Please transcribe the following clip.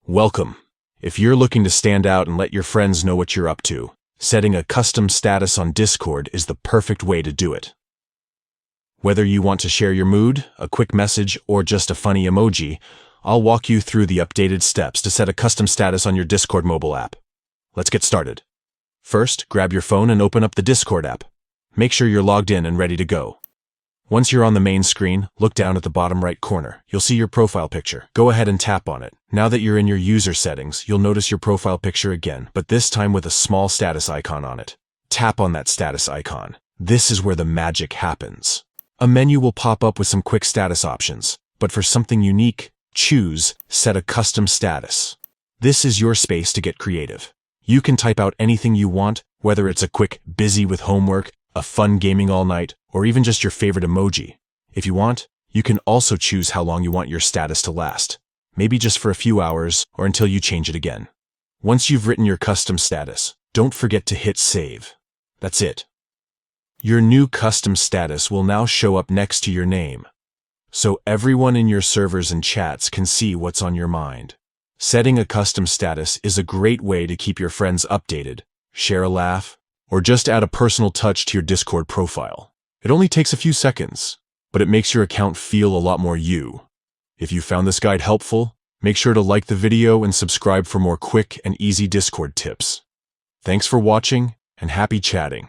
Welcome. If you're looking to stand out and let your friends know what you're up to, setting a custom status on Discord is the perfect way to do it. Whether you want to share your mood, a quick message, or just a funny emoji, I'll walk you through the updated steps to set a custom status on your Discord mobile app. Let's get started. First, grab your phone and open up the Discord app. Make sure you're logged in and ready to go. Once you're on the main screen, look down at the bottom right corner. You'll see your profile picture. Go ahead and tap on it. Now that you're in your user settings, you'll notice your profile picture again, but this time with a small status icon on it. Tap on that status icon. This is where the magic happens. A menu will pop up with some quick status options, but for something unique, choose Set a Custom Status. This is your space to get creative. You can type out anything you want, whether it's a quick busy with homework, a fun gaming all night, or even just your favorite emoji. If you want, you can also choose how long you want your status to last. Maybe just for a few hours or until you change it again. Once you've written your custom status, don't forget to hit save. That's it. Your new custom status will now show up next to your name, so everyone in your servers and chats can see what's on your mind. Setting a custom status is a great way to keep your friends updated, share a laugh, or just add a personal touch to your Discord profile. It only takes a few seconds, but it makes your account feel a lot more you. If you found this guide helpful, make sure to like the video and subscribe for more quick and easy Discord tips. Thanks for watching, and happy chatting.